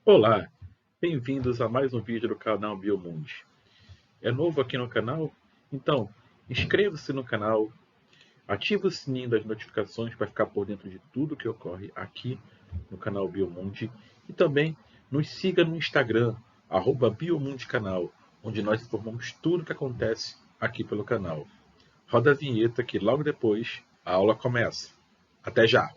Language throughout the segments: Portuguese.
Olá, bem-vindos a mais um vídeo do canal Biomundi. É novo aqui no canal? Então, inscreva-se no canal, ative o sininho das notificações para ficar por dentro de tudo que ocorre aqui no canal Biomundi e também nos siga no Instagram, @biomundicanal, onde nós informamos tudo o que acontece aqui pelo canal. Roda a vinheta que logo depois a aula começa. Até já!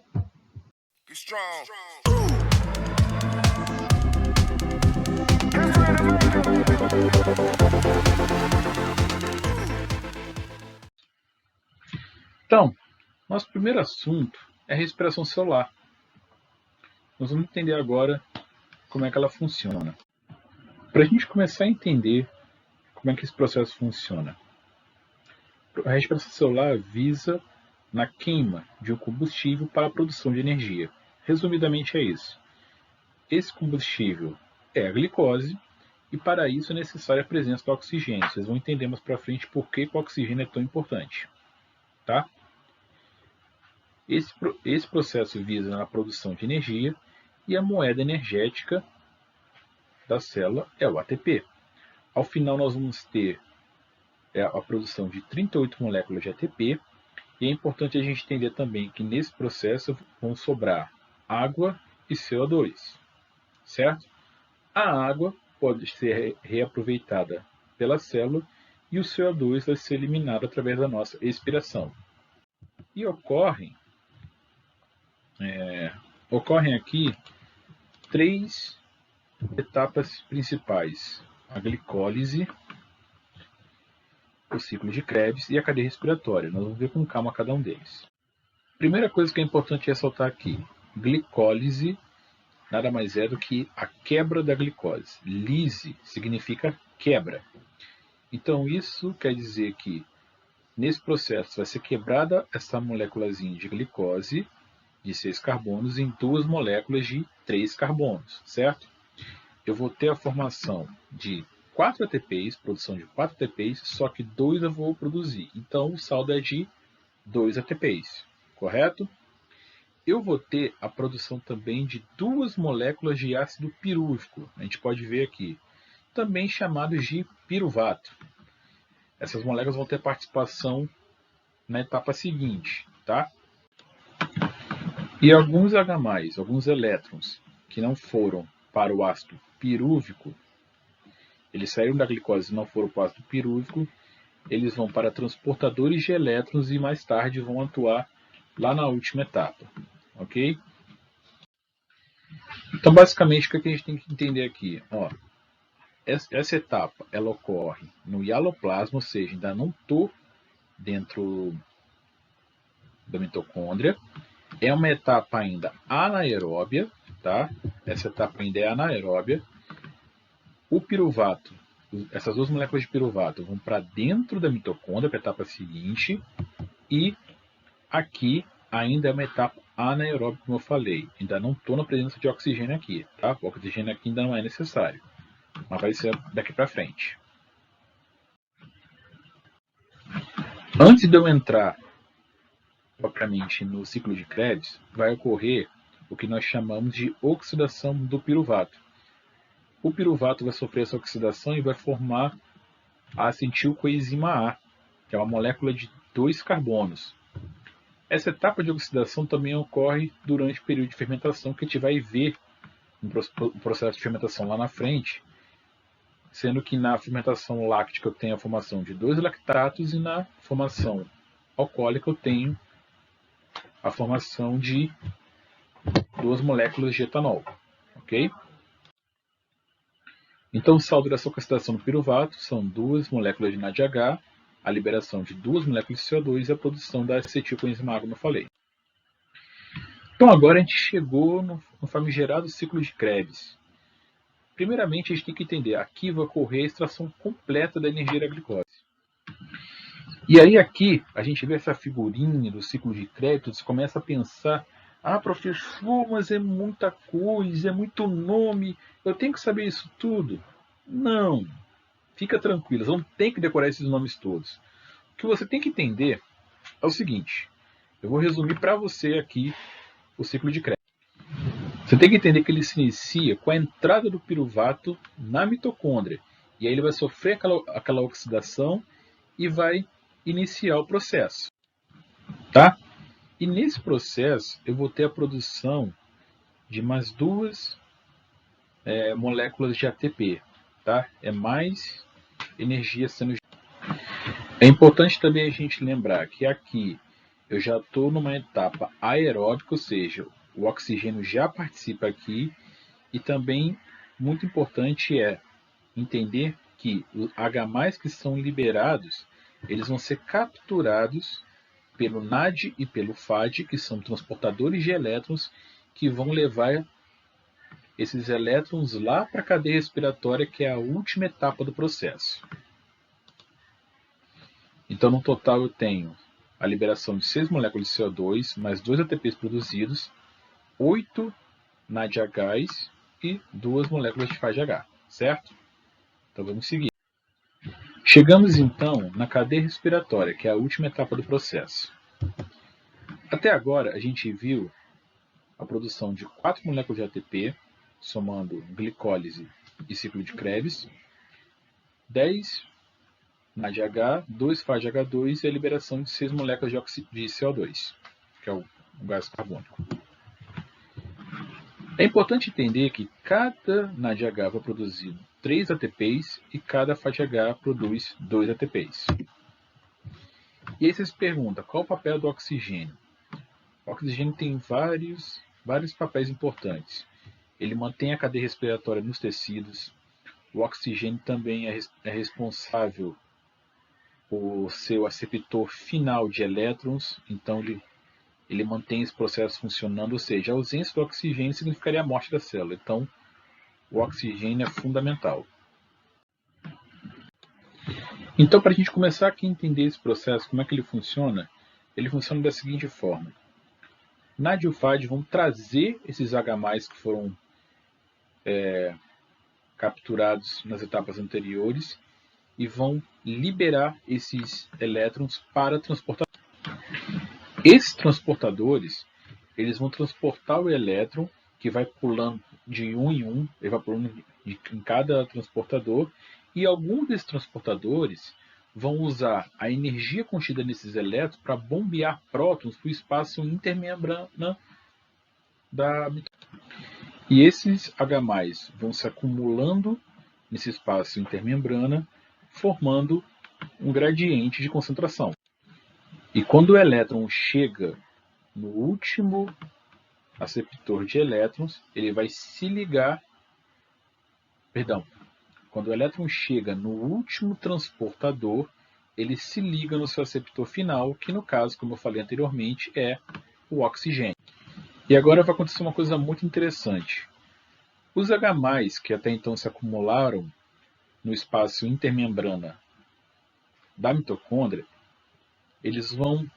Então, nosso primeiro assunto é a respiração celular. Nós vamos entender agora como é que ela funciona. Para a gente começar a entender como é que esse processo funciona, a respiração celular visa na queima de um combustível para a produção de energia. Resumidamente é isso. Esse combustível é a glicose e para isso é necessária a presença do oxigênio. Vocês vão entender mais para frente por que o oxigênio é tão importante. Tá? Esse processo visa na produção de energia e a moeda energética da célula é o ATP. Ao final nós vamos ter a produção de 38 moléculas de ATP e é importante a gente entender também que nesse processo vão sobrar água e CO2, certo? A água pode ser reaproveitada pela célula e o CO2 vai ser eliminado através da nossa expiração. E ocorrem aqui três etapas principais: a glicólise, o ciclo de Krebs e a cadeia respiratória. Nós vamos ver com calma cada um deles. Primeira coisa que é importante ressaltar aqui: glicólise nada mais é do que a quebra da glicose. Lise significa quebra. Então isso quer dizer que nesse processo vai ser quebrada essa moléculazinha de glicose de 6 carbonos em duas moléculas de 3 carbonos, certo? Eu vou ter a formação de 4 ATPs, produção de 4 ATPs, só que 2 eu vou produzir. Então o saldo é de 2 ATPs, correto? Eu vou ter a produção também de 2 moléculas de ácido pirúvico, a gente pode ver aqui, também chamados de piruvato. Essas moléculas vão ter participação na etapa seguinte, tá? E alguns H+, alguns elétrons que não foram para o ácido pirúvico, eles saíram da glicose e não foram para o ácido pirúvico, eles vão para transportadores de elétrons e mais tarde vão atuar lá na última etapa, ok? Então, basicamente, o que a gente tem que entender aqui? Ó, essa etapa ela ocorre no hialoplasma, ou seja, ainda não estou dentro da mitocôndria. É uma etapa ainda anaeróbia, tá? Essa etapa ainda é anaeróbia. O piruvato, essas duas moléculas de piruvato vão para dentro da mitocôndria, para a etapa seguinte, e aqui ainda é uma etapa anaeróbica, como eu falei. Ainda não estou na presença de oxigênio aqui, tá? O oxigênio aqui ainda não é necessário, mas vai ser daqui para frente. Antes de eu entrar propriamente no ciclo de Krebs, vai ocorrer o que nós chamamos de oxidação do piruvato. O piruvato vai sofrer essa oxidação e vai formar a acetilcoenzima A, que é uma molécula de 2 carbonos. Essa etapa de oxidação também ocorre durante o período de fermentação, que a gente vai ver no processo de fermentação lá na frente, sendo que na fermentação láctica eu tenho a formação de 2 lactatos e na formação alcoólica eu tenho a formação de 2 moléculas de etanol, ok? Então o saldo dessa oxidação no piruvato são 2 moléculas de NADH, a liberação de 2 moléculas de CO2 e a produção da acetilcoenzima A, como eu falei. Então agora a gente chegou no famigerado ciclo de Krebs. Primeiramente a gente tem que entender, aqui vai ocorrer a extração completa da energia da glicose. E aí aqui a gente vê essa figurinha do ciclo de Krebs, começa a pensar, professor, mas é muita coisa, é muito nome, eu tenho que saber isso tudo? Não, fica tranquilo, você não tem que decorar esses nomes todos. O que você tem que entender é o seguinte, eu vou resumir para você aqui o ciclo de Krebs. Você tem que entender que ele se inicia com a entrada do piruvato na mitocôndria. E aí ele vai sofrer aquela oxidação e vai iniciar o processo. Tá? E nesse processo eu vou ter a produção de mais duas moléculas de ATP. Tá? É mais energia sendo. É importante também a gente lembrar que aqui eu já estou numa etapa aeróbica, ou seja, o oxigênio já participa aqui. E também muito importante é entender que os H+ que são liberados, eles vão ser capturados pelo NAD e pelo FAD, que são transportadores de elétrons, que vão levar esses elétrons lá para a cadeia respiratória, que é a última etapa do processo. Então, no total, eu tenho a liberação de 6 moléculas de CO2, mais 2 ATPs produzidos, 8 NADHs e 2 moléculas de FADH, certo? Então, vamos seguir. Chegamos, então, na cadeia respiratória, que é a última etapa do processo. Até agora, a gente viu a produção de 4 moléculas de ATP, somando glicólise e ciclo de Krebs, 10 NADH, 2 FADH2 e a liberação de 6 moléculas de CO2, que é o gás carbônico. É importante entender que cada NADH vai produzir 3 ATPs e cada FADH produz 2 ATPs. E aí você se pergunta, qual o papel do oxigênio? O oxigênio tem vários papéis importantes. Ele mantém a cadeia respiratória nos tecidos. O oxigênio também é responsável por ser o aceptor final de elétrons, então ele mantém esse processo funcionando, ou seja, a ausência do oxigênio significaria a morte da célula. Então, o oxigênio é fundamental. Então, para a gente começar aqui a entender esse processo, como é que ele funciona da seguinte forma. NAD e o FAD vão trazer esses H+ que foram capturados nas etapas anteriores e vão liberar esses elétrons para transportar. Esses transportadores, eles vão transportar o elétron, que vai pulando de um em um, ele vai pulando em cada transportador, e alguns desses transportadores vão usar a energia contida nesses elétrons para bombear prótons para o espaço intermembrana da mitocôndria. E esses H+ vão se acumulando nesse espaço intermembrana, formando um gradiente de concentração. E quando o elétron chega no último aceptor de elétrons, ele vai se ligar. Quando o elétron chega no último transportador, ele se liga no seu aceptor final, que no caso, como eu falei anteriormente, é o oxigênio. E agora vai acontecer uma coisa muito interessante. Os H+ que até então se acumularam no espaço intermembrana da mitocôndria, eles vão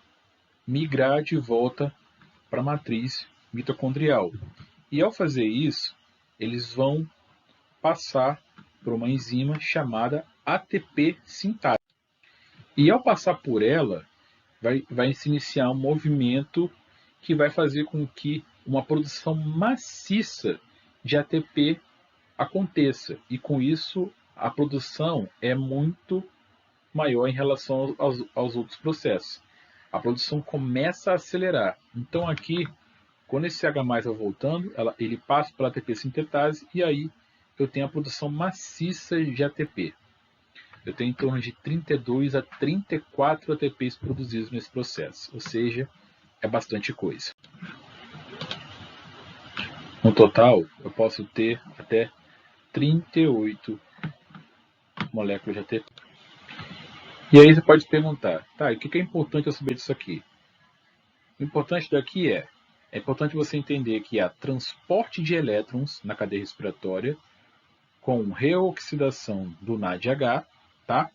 migrar de volta para a matriz mitocondrial. E ao fazer isso, eles vão passar por uma enzima chamada ATP sintase. E ao passar por ela, vai se iniciar um movimento que vai fazer com que uma produção maciça de ATP aconteça. E com isso, a produção é muito maior em relação aos outros processos. A produção começa a acelerar. Então aqui, quando esse H+ vai voltando, ele passa pela ATP sintetase e aí eu tenho a produção maciça de ATP. Eu tenho em torno de 32 a 34 ATPs produzidos nesse processo, ou seja, é bastante coisa. No total, eu posso ter até 38 moléculas de ATP. E aí você pode se perguntar, tá, e o que é importante eu saber disso aqui? O importante daqui é importante você entender que há transporte de elétrons na cadeia respiratória com reoxidação do NADH, tá?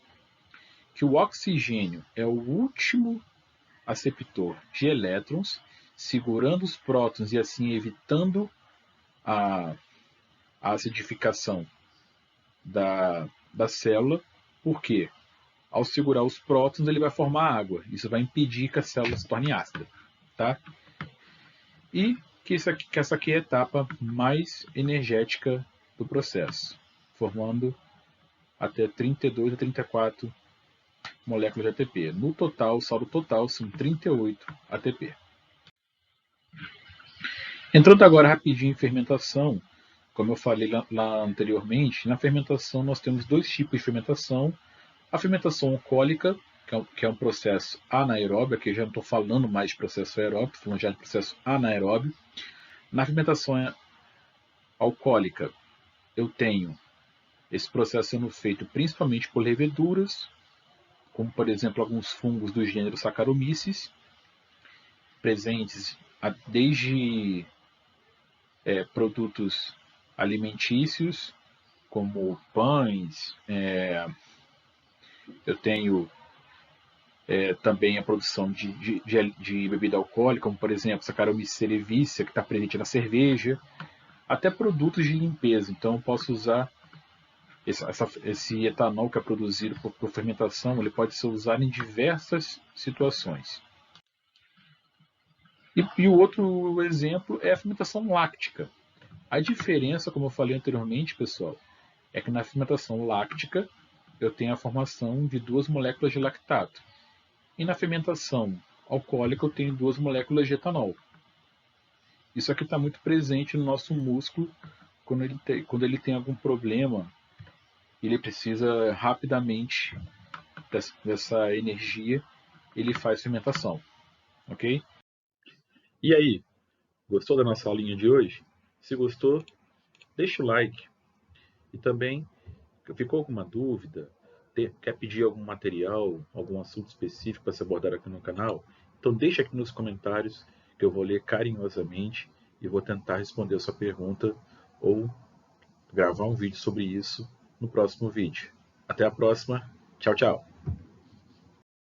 Que o oxigênio é o último aceptor de elétrons, segurando os prótons e assim evitando a acidificação da célula. Por quê? Ao segurar os prótons, ele vai formar água. Isso vai impedir que a célula se torne ácida. Tá? E que essa aqui é a etapa mais energética do processo, formando até 32 a 34 moléculas de ATP. No total, o saldo total são 38 ATP. Entrando agora rapidinho em fermentação, como eu falei lá anteriormente, na fermentação nós temos dois tipos de fermentação. A fermentação alcoólica, que é um processo anaeróbio, aqui eu já não estou falando mais de processo aeróbio, estou falando já de processo anaeróbio. Na fermentação alcoólica, eu tenho esse processo sendo feito principalmente por leveduras, como por exemplo alguns fungos do gênero Saccharomyces, presentes desde produtos alimentícios, como pães, eu tenho também a produção de bebida alcoólica, como por exemplo Saccharomyces cerevisiae, que está presente na cerveja, até produtos de limpeza. Então eu posso usar esse etanol que é produzido por fermentação, ele pode ser usado em diversas situações. E o outro exemplo é a fermentação láctica. A diferença, como eu falei anteriormente, pessoal, é que na fermentação láctica eu tenho a formação de 2 moléculas de lactato. E na fermentação alcoólica eu tenho 2 moléculas de etanol. Isso aqui está muito presente no nosso músculo quando ele tem algum problema, ele precisa rapidamente dessa energia, ele faz fermentação. Ok? E aí, gostou da nossa aulinha de hoje? Se gostou, deixa o like. E também, ficou alguma dúvida? Quer pedir algum material, algum assunto específico para ser abordado aqui no canal? Então deixa aqui nos comentários que eu vou ler carinhosamente e vou tentar responder a sua pergunta ou gravar um vídeo sobre isso no próximo vídeo. Até a próxima. Tchau, tchau.